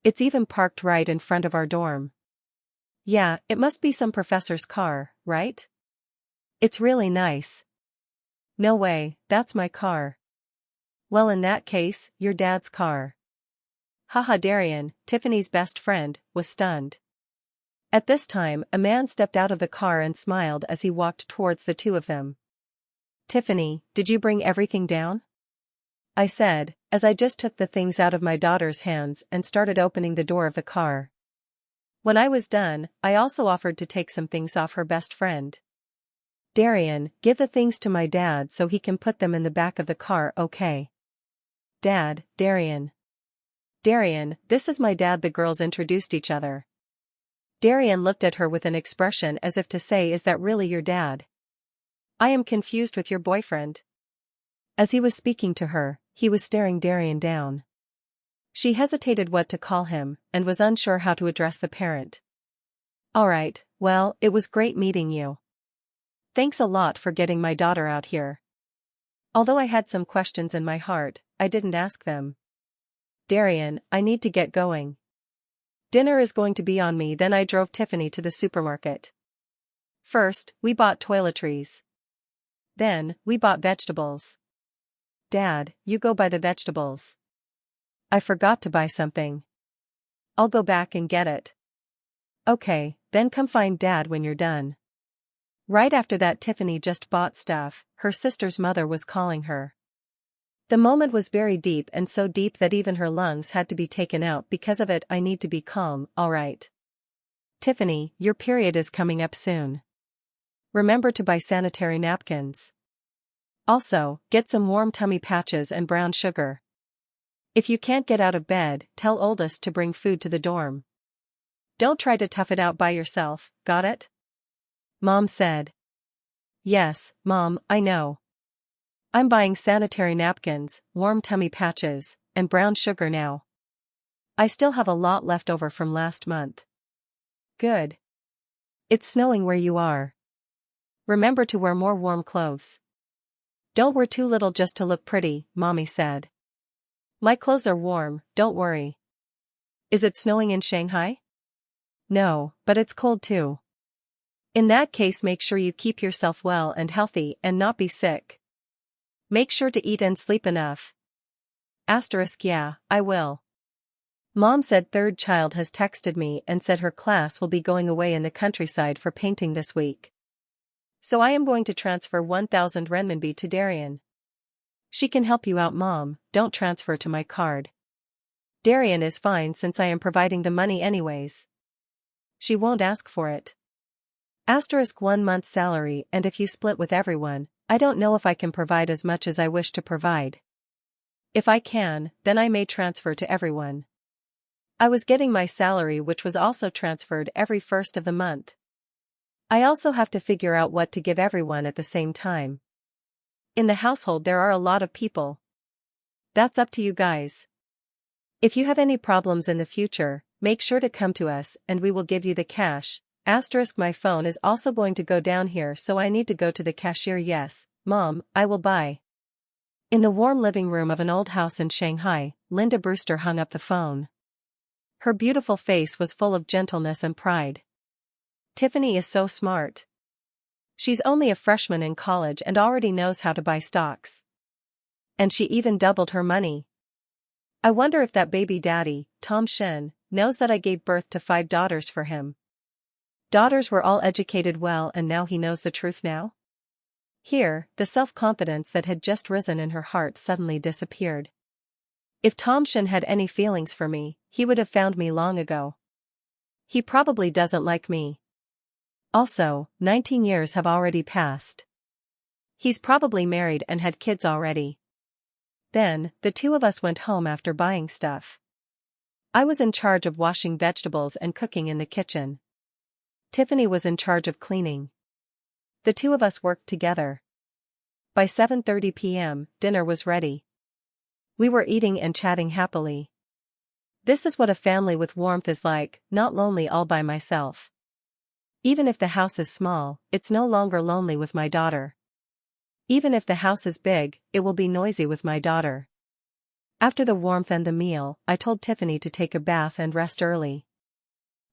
It's even parked right in front of our dorm." "Yeah, it must be some professor's car, right? It's really nice." "No way, that's my car." "Well, in that case, your dad's car." Haha. Darian, Tiffany's best friend, was stunned. At this time, a man stepped out of the car and smiled as he walked towards the two of them. "Tiffany, did you bring everything down?" I said, as I just took the things out of my daughter's hands and started opening the door of the car. When I was done, I also offered to take some things off her best friend. "Darian, give the things to my dad so he can put them in the back of the car, okay?" "Dad, Darian." "Darian, this is my dad." The girls introduced each other. Darian looked at her with an expression as if to say, "Is that really your dad?" I am confused with your boyfriend. As he was speaking to her, he was staring Darian down. She hesitated what to call him, and was unsure how to address the parent. Alright, well, it was great meeting you. Thanks a lot for getting my daughter out here. Although I had some questions in my heart, I didn't ask them. Darian, I need to get going. Dinner is going to be on me. Then I drove Tiffany to the supermarket. First, we bought toiletries. Then, we bought vegetables. Dad, you go buy the vegetables. I forgot to buy something. I'll go back and get it. Okay, then come find Dad when you're done. Right after that, Tiffany just bought stuff. Her sister's mother was calling her. The moment was very deep, and so deep that even her lungs had to be taken out because of it. I need to be calm, alright. Tiffany, your period is coming up soon. Remember to buy sanitary napkins. Also, get some warm tummy patches and brown sugar. If you can't get out of bed, tell oldest to bring food to the dorm. Don't try to tough it out by yourself, got it? Mom said. Yes, Mom, I know. I'm buying sanitary napkins, warm tummy patches, and brown sugar now. I still have a lot left over from last month. Good. It's snowing where you are. Remember to wear more warm clothes. Don't wear too little just to look pretty, Mommy said. My clothes are warm, don't worry. Is it snowing in Shanghai? No, but it's cold too. In that case, make sure you keep yourself well and healthy and not be sick. Make sure to eat and sleep enough. Yeah, I will. Mom said third child has texted me and said her class will be going away in the countryside for painting this week. So I am going to transfer 1,000 renminbi to Darian. She can help you out, Mom, don't transfer to my card. Darian is fine since I am providing the money anyways. She won't ask for it. 1 month's salary, and if you split with everyone, I don't know if I can provide as much as I wish to provide. If I can, then I may transfer to everyone. I was getting my salary, which was also transferred every first of the month. I also have to figure out what to give everyone at the same time. In the household there are a lot of people. That's up to you guys. If you have any problems in the future, make sure to come to us and we will give you the cash. My phone is also going to go down here, so I need to go to the cashier. Yes, Mom, I will buy. In the warm living room of an old house in Shanghai, Linda Brewster hung up the phone. Her beautiful face was full of gentleness and pride. Tiffany is so smart. She's only a freshman in college and already knows how to buy stocks. And she even doubled her money. I wonder if that baby daddy, Tom Shen, knows that I gave birth to 5 daughters for him. Daughters were all educated well, and now he knows the truth now? Here, the self-confidence that had just risen in her heart suddenly disappeared. If Tom Shen had any feelings for me, he would have found me long ago. He probably doesn't like me. Also, 19 years have already passed. He's probably married and had kids already. Then, the two of us went home after buying stuff. I was in charge of washing vegetables and cooking in the kitchen. Tiffany was in charge of cleaning. The two of us worked together. By 7:30 p.m., dinner was ready. We were eating and chatting happily. This is what a family with warmth is like, not lonely all by myself. Even if the house is small, it's no longer lonely with my daughter. Even if the house is big, it will be noisy with my daughter. After the warmth and the meal, I told Tiffany to take a bath and rest early.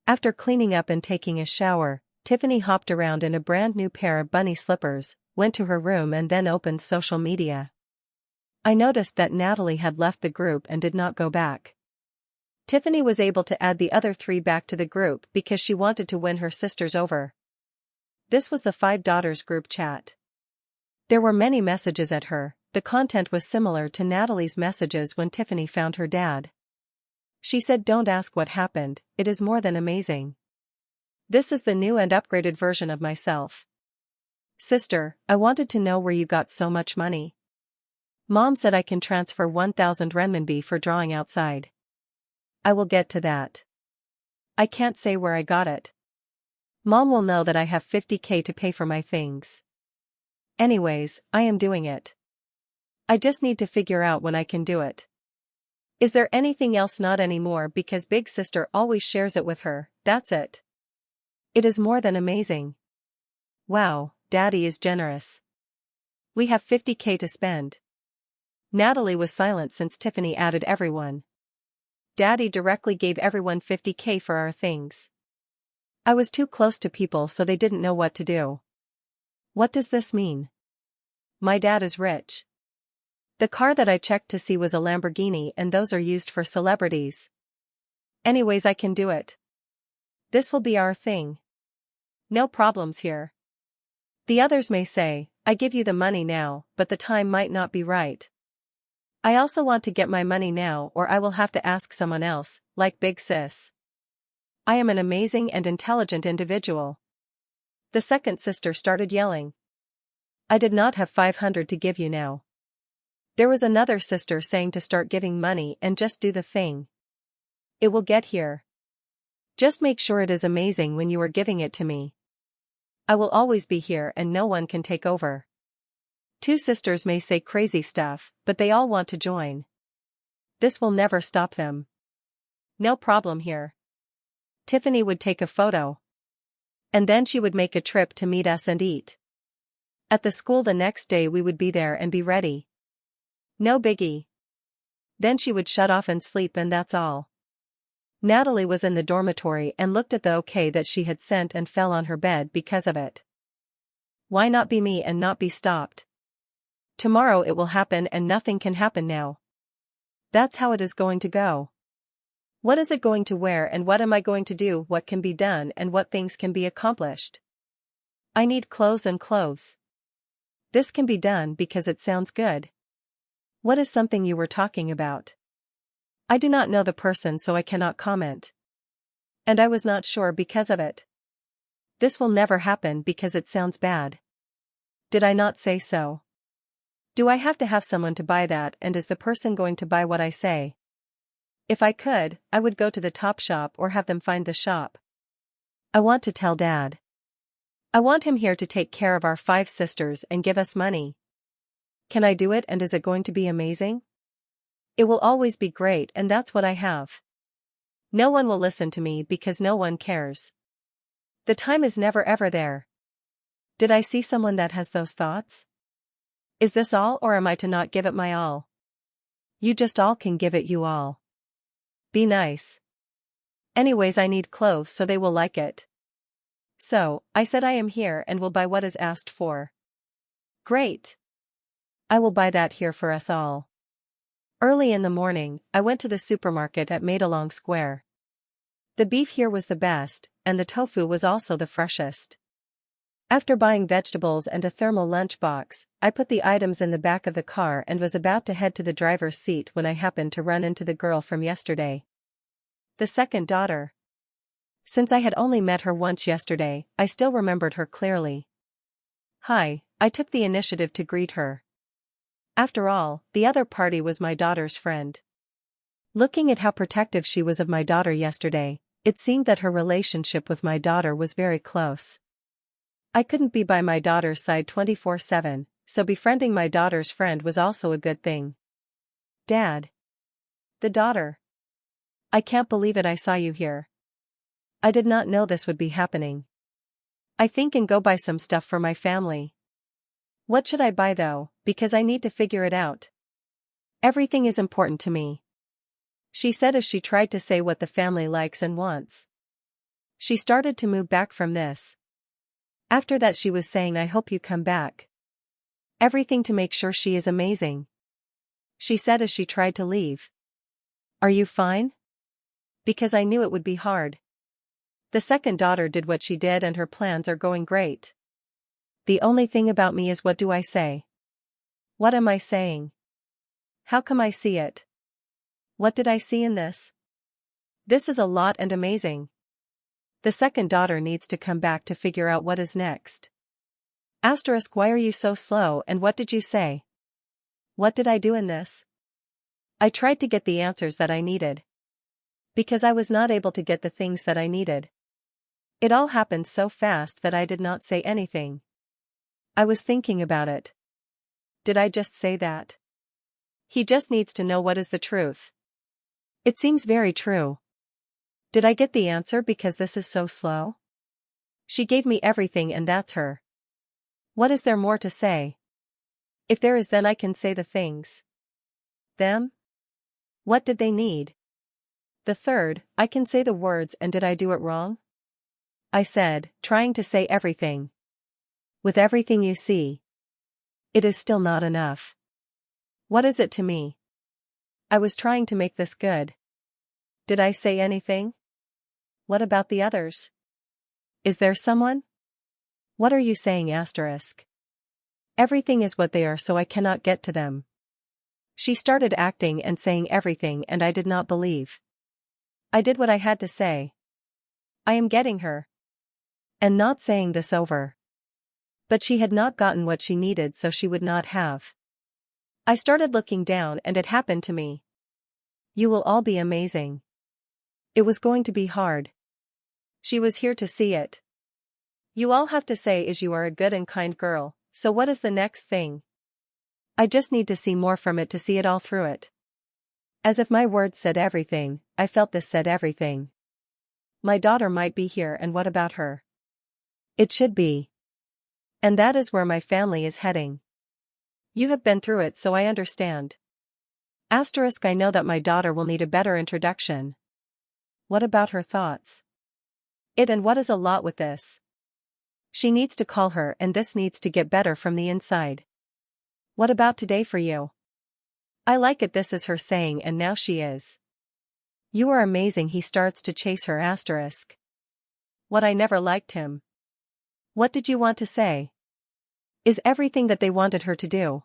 After cleaning up and taking a shower, Tiffany hopped around in a brand new pair of bunny slippers, went to her room and then opened social media. I noticed that Natalie had left the group and did not go back. Tiffany was able to add the other 3 back to the group because she wanted to win her sisters over. This was the 5 daughters group chat. There were many messages at her. The content was similar to Natalie's messages when Tiffany found her dad. She said, "Don't ask what happened, it is more than amazing. This is the new and upgraded version of myself. Sister, I wanted to know where you got so much money. Mom said I can transfer 1,000 renminbi for drawing outside. I will get to that. I can't say where I got it. Mom will know that I have 50k to pay for my things. Anyways, I am doing it. I just need to figure out when I can do it. Is there anything else? Not anymore, because big sister always shares it with her, that's it. It is more than amazing. Wow, daddy is generous. We have 50k to spend. Natalie was silent since Tiffany added everyone. Daddy directly gave everyone 50k for our things. I was too close to people so they didn't know what to do. What does this mean? My dad is rich. The car that I checked to see was a Lamborghini, and those are used for celebrities. Anyways, I can do it. This will be our thing. No problems here. The others may say, I give you the money now, but the time might not be right. I also want to get my money now, or I will have to ask someone else, like Big Sis. I am an amazing and intelligent individual. The second sister started yelling. I did not have 500 to give you now. There was another sister saying to start giving money and just do the thing. It will get here. Just make sure it is amazing when you are giving it to me. I will always be here and no one can take over. Two sisters may say crazy stuff, but they all want to join. This will never stop them. No problem here. Tiffany would take a photo. And then she would make a trip to meet us and eat. At the school the next day we would be there and be ready. No biggie. Then she would shut off and sleep, and that's all. Natalie was in the dormitory and looked at the okay that she had sent and fell on her bed because of it. Why not be me and not be stopped? Tomorrow it will happen and nothing can happen now. That's how it is going to go. What is it going to wear and what am I going to do? What can be done and what things can be accomplished? I need clothes and clothes. This can be done because it sounds good. What is something you were talking about? I do not know the person, so I cannot comment. And I was not sure because of it. This will never happen because it sounds bad. Did I not say so? Do I have to have someone to buy that, and is the person going to buy what I say? If I could, I would go to the top shop or have them find the shop. I want to tell Dad. I want him here to take care of our 5 sisters and give us money. Can I do it, and is it going to be amazing? It will always be great, and that's what I have. No one will listen to me because no one cares. The time is never ever there. Did I see someone that has those thoughts? Is this all, or am I to not give it my all? You just all can give it you all. Be nice. Anyways, I need clothes so they will like it. So, I said I am here and will buy what is asked for. Great. I will buy that here for us all. Early in the morning, I went to the supermarket at Maidalong Square. The beef here was the best, and the tofu was also the freshest. After buying vegetables and a thermal lunchbox, I put the items in the back of the car and was about to head to the driver's seat when I happened to run into the girl from yesterday. The second daughter. Since I had only met her once yesterday, I still remembered her clearly. Hi, I took the initiative to greet her. After all, the other party was my daughter's friend. Looking at how protective she was of my daughter yesterday, it seemed that her relationship with my daughter was very close. I couldn't be by my daughter's side 24/7, so befriending my daughter's friend was also a good thing. Dad. The daughter. I can't believe it, I saw you here. I did not know this would be happening. I think and go buy some stuff for my family. What should I buy though, because I need to figure it out. Everything is important to me. She said as she tried to say what the family likes and wants. She started to move back from this. After that she was saying, I hope you come back. Everything to make sure she is amazing. She said as she tried to leave. Are you fine? Because I knew it would be hard. The second daughter did what she did and her plans are going great. The only thing about me is, what do I say? What am I saying? How come I see it? What did I see in this? This is a lot and amazing. The second daughter needs to come back to figure out what is next. Asterisk, why are you so slow and what did you say? What did I do in this? I tried to get the answers that I needed. Because I was not able to get the things that I needed. It all happened so fast that I did not say anything. I was thinking about it. Did I just say that? He just needs to know what is the truth. It seems very true. Did I get the answer because this is so slow? She gave me everything and that's her. What is there more to say? If there is, then I can say the things. Them? What did they need? The third, I can say the words, and did I do it wrong? I said, trying to say everything. With everything you see. It is still not enough. What is it to me? I was trying to make this good. Did I say anything? What about the others? Is there someone? What are you saying? Everything is what they are, so I cannot get to them. She started acting and saying everything, and I did not believe. I did what I had to say. I am getting her. And not saying this over. But she had not gotten what she needed, so she would not have. I started looking down, and it happened to me. You will all be amazing. It was going to be hard. She was here to see it. You all have to say is you are a good and kind girl, so what is the next thing? I just need to see more from it to see it all through it. As if my words said everything, I felt this said everything. My daughter might be here, and what about her? It should be. And that is where my family is heading. You have been through it, so I understand. I know that my daughter will need a better introduction. What about her thoughts? And what is a lot with this? She needs to call her, and this needs to get better from the inside. What about today for you? I like it, this is her saying, and now she is. You are amazing. He starts to chase her. What, I never liked him. What did you want to say? Is everything that they wanted her to do.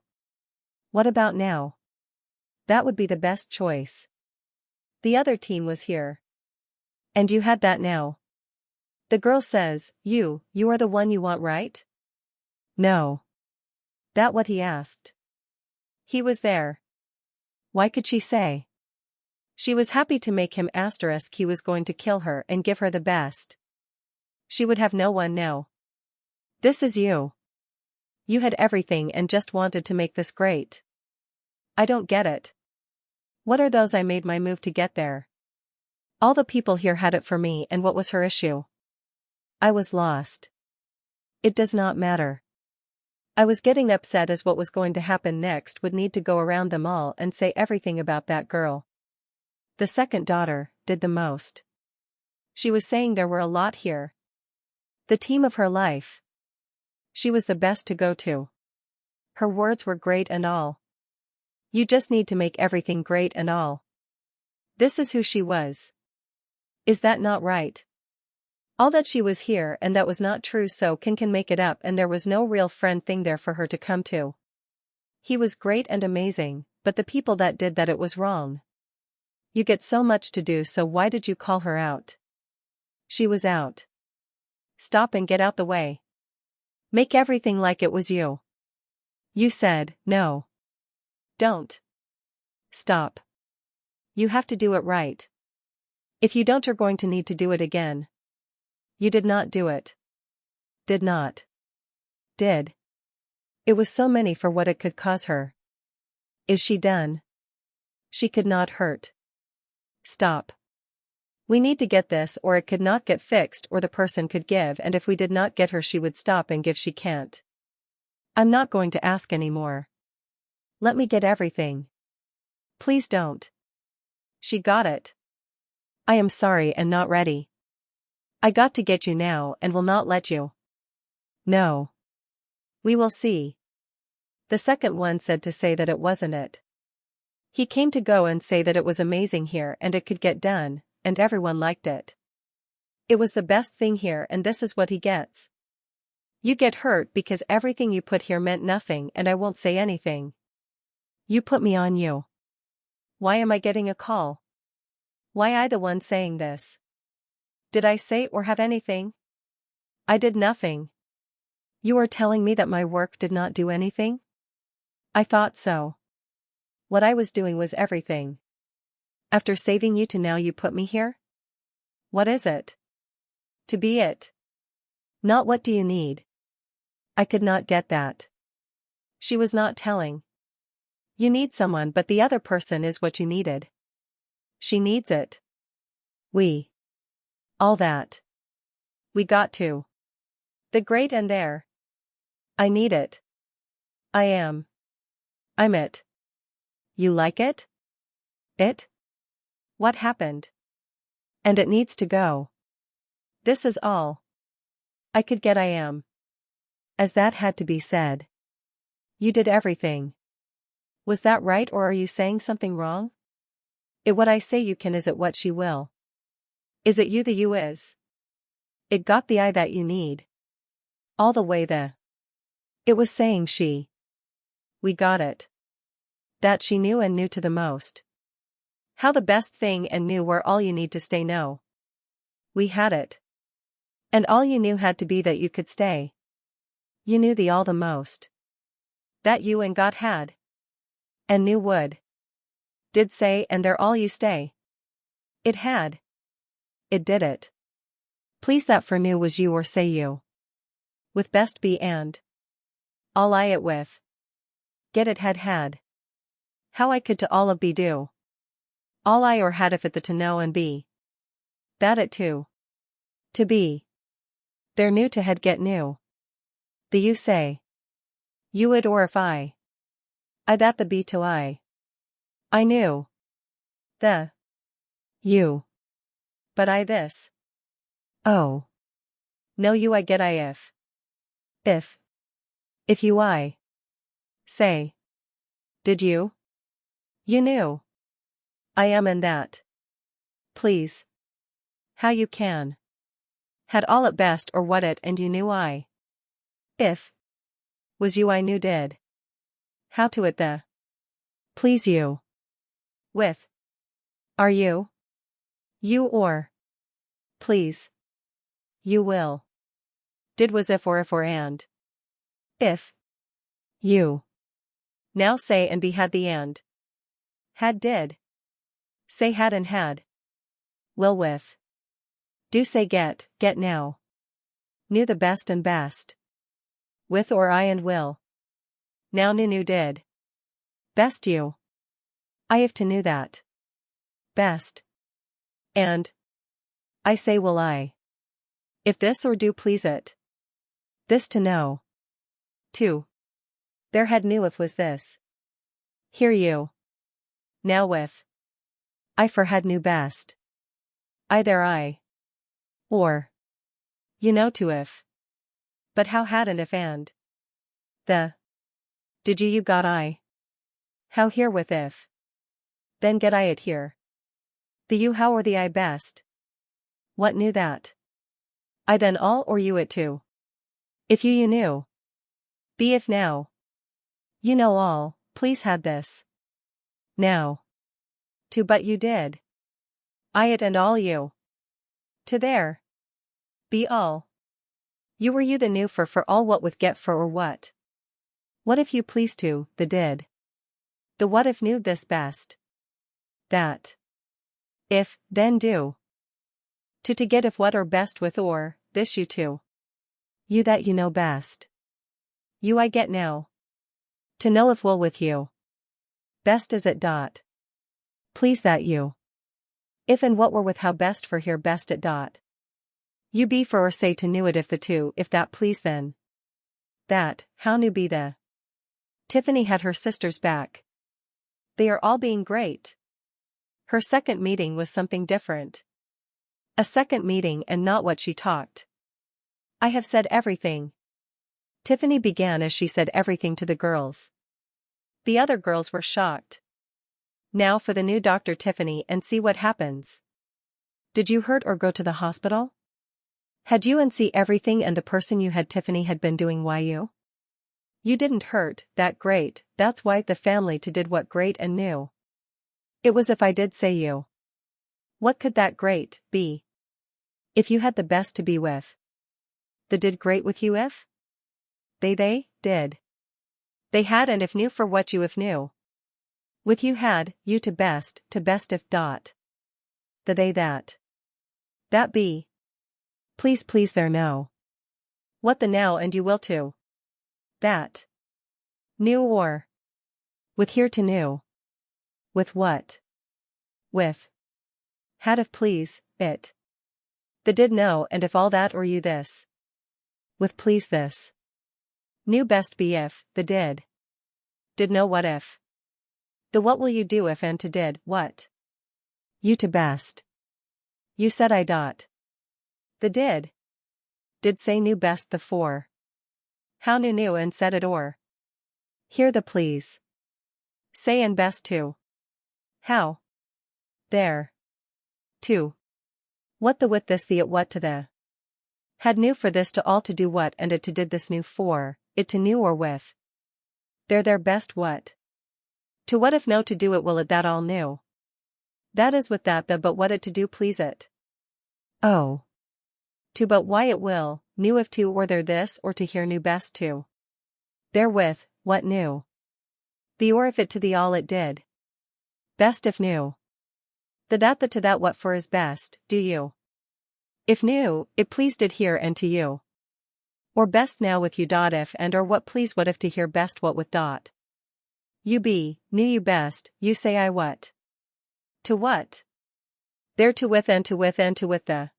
What about now? That would be the best choice. The other teen was here. And you had that now. The girl says, you are the one you want, right? No. That what he asked. He was there. Why could she say? She was happy to make him. He was going to kill her and give her the best. She would have no one now. This is you. You had everything and just wanted to make this great. I don't get it. What are those? I made my move to get there. All the people here had it for me, and what was her issue? I was lost. It does not matter. I was getting upset as what was going to happen next would need to go around them all and say everything about that girl. The second daughter did the most. She was saying there were a lot here. The team of her life. She was the best to go to. Her words were great and all. You just need to make everything great and all. This is who she was. Is that not right? All that she was here, and that was not true, so can make it up, and there was no real friend thing there for her to come to. He was great and amazing, but the people that did that, it was wrong. You get so much to do, so why did you call her out? She was out. Stop and get out the way. Make everything like it was you. You said, no. Don't. Stop. You have to do it right. If you don't, you're going to need to do it again. You did not do it. Did not. Did. It was so many for what it could cause her. Is she done? She could not hurt. Stop. We need to get this, or it could not get fixed, or the person could give, and if we did not get her, she would stop and give. She can't. I'm not going to ask any more. Let me get everything. Please don't. She got it. I am sorry and not ready. I got to get you now and will not let you. No. We will see. The second one said to say that it wasn't it. He came to go and say that it was amazing here and it could get done, and everyone liked it. It was the best thing here, and this is what he gets. You get hurt because everything you put here meant nothing, and I won't say anything. You put me on you. Why am I getting a call? Why I the one saying this? Did I say or have anything? I did nothing. You are telling me that my work did not do anything? I thought so. What I was doing was everything. After saving you to now, you put me here? What is it? To be it. Not what do you need? I could not get that. She was not telling. You need someone, but the other person is what you needed. She needs it. We. All that. We got to. The great and there. I need it. I am. I'm it. You like it? It? What happened? And it needs to go. This is all. I could get I am. As that had to be said. You did everything. Was that right, or are you saying something wrong? It what I say you can, is it what she will? Is it you the you is? It got the I that you need. All the way the. It was saying she. We got it. That she knew and knew to the most. How the best thing and knew where all you need to stay no. We had it. And all you knew had to be that you could stay. You knew the all the most. That you and God had. And knew would. Did say and there all you stay. It had. It did it. Please that for knew was you or say you. With best be and. All I it with. Get it had. How I could to all of be do. All I or had if it the to know and be. That it too. To be. There knew to had get new. The you say. You it or if I. I that the be to I. I knew. The. You. But I this. Oh. No you I get I if. If. If you I. Say. Did you? You knew. I am in that. Please. How you can. Had all at best or what it and you knew I. If. Was you I knew did. How to it the. Please you. With. Are you? You or. Please. You will. Did was if or and. If. You. Now say and be had the and. Had did. Say had and had. Will with. Do say get now. Knew the best and best. With or I and will. Now knew did. Best you. I have to knew that. Best. And. I say will I. If this or do please it. This to know. 2. There had knew if was this. Hear you. Now with. I for had knew best. I there I. Or. You know to if. But how hadn't if and. The. Did you got I. How here with if. Then get I it here. The you how or the I best. What knew that? I then all or you it too. If you knew. Be if now. You know all, please had this. Now. To but you did. I it and all you. To there. Be all. You were you the new for all what with get for or what. What if you please to, the did. The what if knew this best. That. If, then do. To get if what or best with or, this you too. You that you know best. You I get now. To know if will with you. Best is it dot. Please that you. If and what were with how best for here best it dot. You be for or say to knew it if the two if that please then. That, how knew be the. Tiffany had her sister's back. They are all being great. Her second meeting was something different. A second meeting and not what she talked. I have said everything. Tiffany began as she said everything to the girls. The other girls were shocked. Now for the new Dr. Tiffany and see what happens. Did you hurt or go to the hospital? Had you and see everything and the person you had Tiffany had been doing why you? You didn't hurt, that great, that's why the family to did what great and new. It was if I did say you. What could that great be? If you had the best to be with. The did great with you if? They did. They had and if knew for what you if knew. With you had, you to best if dot. The they that. That be. Please there no. What the now and you will to. that. Knew or. With here to knew. With what? With. Had if please, it. The did know and if all that or you this. With please this. Knew best be if, the did. Did know what if. The what will you do if and to did, what? You to best. You said I dot. The did. Did say knew best the for. How knew and said it or. Here the please. Say and best to. How. There. To. What the with this the it what to the. Had knew for this to all to do what and it to did this knew for, it to knew or with. There their best what. To what if no to do it will it that all knew. That is with that the but what it to do please it. Oh. To but why it will, knew if to or there this or to hear knew best to. Therewith, what knew. The or if it to the all it did. Best if knew. The to that what for is best, do you. If knew, it please did hear and to you. Or best now with you dot if and or what please what if to hear best what with dot. You be, knew you best, you say I what. To what? There to with and to with and to with the.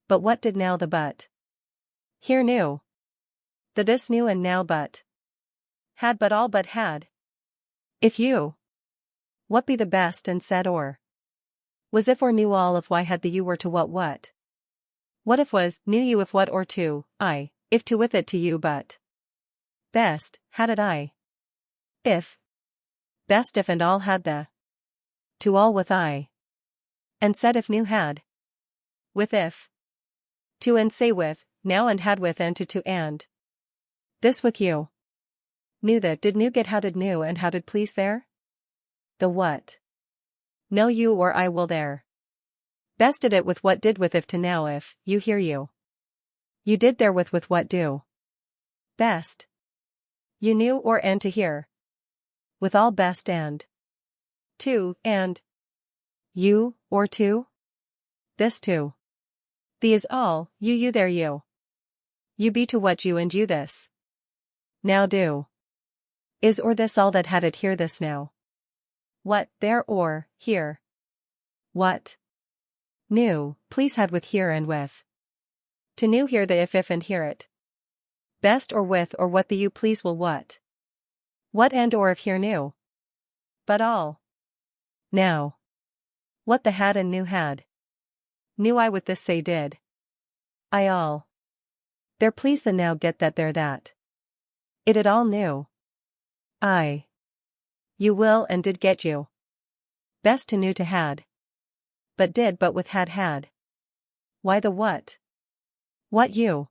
But what did now the but? Here knew. The this knew and now but. Had but all but had. If you. What be the best and said or. Was if or knew all of why had the you were to what? What if was, knew you if what or to, I, if to with it to you but. Best, had it I. If. Best if and all had the. To all with I. And said if knew had. With if. To and say with, now and had with and to and. This with you. Knew that did knew get how did knew and how did please there? The what? No you or I will there. Best did it with what did with if to now if, you hear you. You did there with what do. Best. You knew or and to hear. With all best and. To, and. You, or to. This to. The is all, you there you. You be to what you and you this. Now do. Is or this all that had it here this now. What, there or, here. What? Knew, please had with here and with. To knew here the if and hear it. Best or with or what the you please will what. What and or if here knew. But all. Now. What the had and knew had. Knew I with this say did. I all. There please the now get that there that. It all knew. I. You will and did get you. Best to knew to had. But did but with had. Why the what? What you?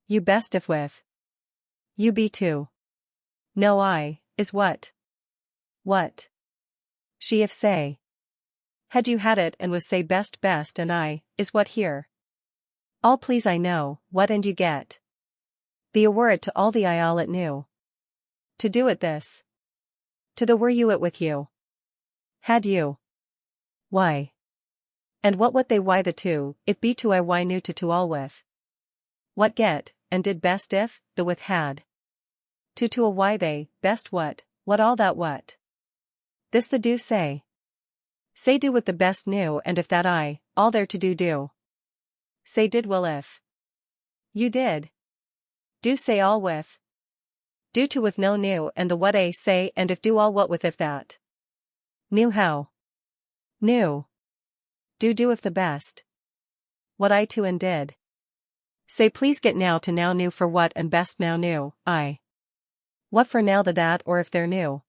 You best if with. You be too. No I, is what? What? She if say. Had you had it and was say best and I, is what here. All please I know, what and you get. The were it to all the I all it knew. To do it this. To the were you it with you. Had you. Why? And what they why the two, it be to I why knew to all with. What get, and did best if, the with had. To a why they, best what all that what. This the do say. Say do with the best knew and if that I, all there to do. Say did will if. You did. Do say all with. Do to with no knew and the what a say and if do all what with if that. Knew how. Knew. Do if the best. What I to and did. Say please get now to now knew for what and best now knew, I. What for now the that or if there knew.